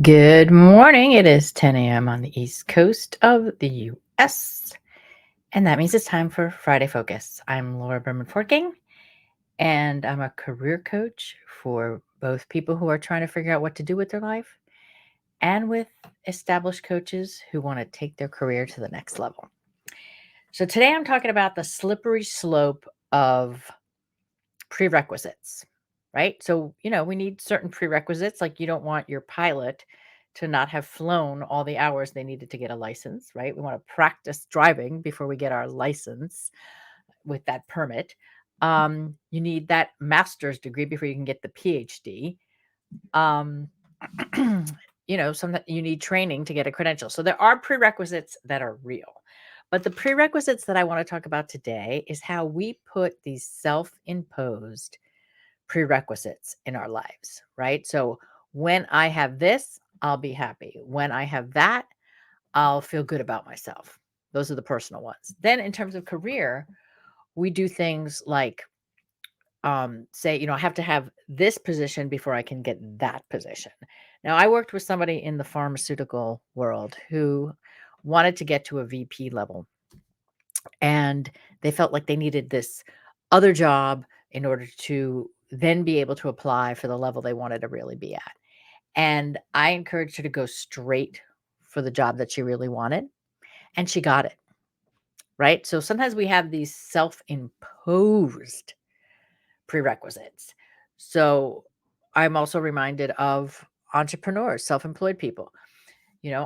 Good morning. It is 10 a.m. on the East Coast of the U.S., and that means it's time for Friday Focus. I'm Laura Berman Forking, and I'm a career coach for both people who are trying to figure out what to do with their life and with established coaches who want to take their career to the next level. So today I'm talking about the slippery slope of prerequisites, right? So, we need certain prerequisites. Like, you don't want your pilot to not have flown all the hours they needed to get a license, right? We want to practice driving before we get our license with that permit. You need that master's degree before you can get the PhD. Um, sometimes you need training to get a credential. So there are prerequisites that are real. But the prerequisites that I want to talk about today is how we put these self-imposed prerequisites in our lives, right? So when I have this, I'll be happy. When I have that, I'll feel good about myself. Those are the personal ones. Then in terms of career, we do things like say, I have to have this position before I can get that position. Now, I worked with somebody in the pharmaceutical world who wanted to get to a VP level, and they felt like they needed this other job in order to then be able to apply for the level they wanted to really be at. And I encouraged her to go straight for the job that she really wanted, and she got it, right? So sometimes we have these self-imposed prerequisites. So I'm also reminded of entrepreneurs, self-employed people.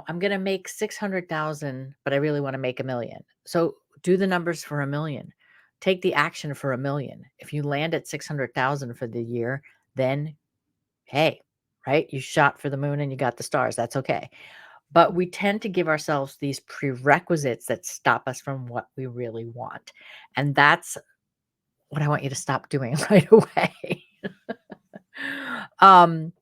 I'm going to make 600,000, but I really want to make 1,000,000. So do the numbers for 1,000,000. Take the action for 1,000,000. If you land at 600,000 for the year, then hey, right? You shot for the moon and you got the stars. That's okay. But we tend to give ourselves these prerequisites that stop us from what we really want. And that's what I want you to stop doing right away. um,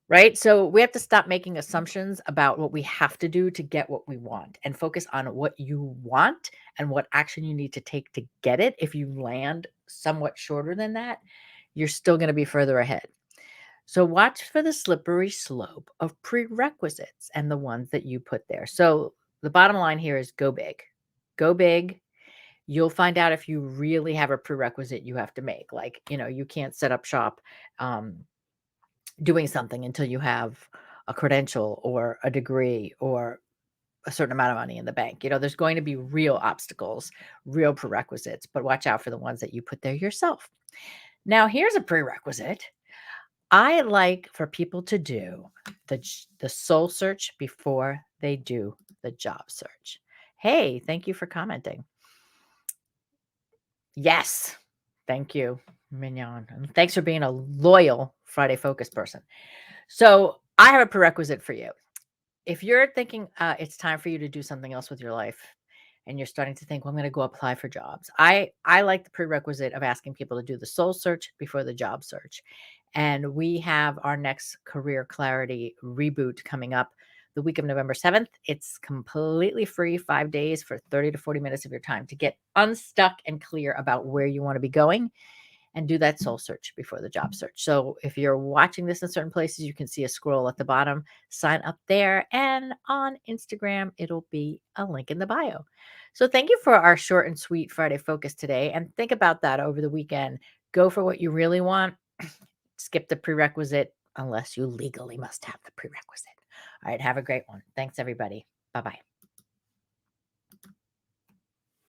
Right? So we have to stop making assumptions about what we have to do to get what we want and focus on what you want and what action you need to take to get it. If you land somewhat shorter than that, you're still going to be further ahead. So watch for the slippery slope of prerequisites and the ones that you put there. So the bottom line here is go big. Go big. You'll find out if you really have a prerequisite you have to make. Like, you can't set up shop doing something until you have a credential or a degree or a certain amount of money in the bank. There's going to be real obstacles, real prerequisites, but watch out for the ones that you put there yourself. Now, here's a prerequisite. I like for people to do the soul search before they do the job search. Hey, thank you for commenting. Yes. Thank you, Mignon. And thanks for being a loyal Friday Focus person. So I have a prerequisite for you. If you're thinking it's time for you to do something else with your life and you're starting to think, well, I'm going to go apply for jobs. I like the prerequisite of asking people to do the soul search before the job search. And we have our next Career Clarity reboot coming up the week of November 7th. It's completely free, 5 days for 30 to 40 minutes of your time to get unstuck and clear about where you want to be going and do that soul search before the job search. So if you're watching this in certain places, you can see a scroll at the bottom. Sign up there, and on Instagram, it'll be a link in the bio. So thank you for our short and sweet Friday Focus today. And think about that over the weekend. Go for what you really want. Skip the prerequisite unless you legally must have the prerequisite. All right. Have a great one. Thanks, everybody. Bye-bye.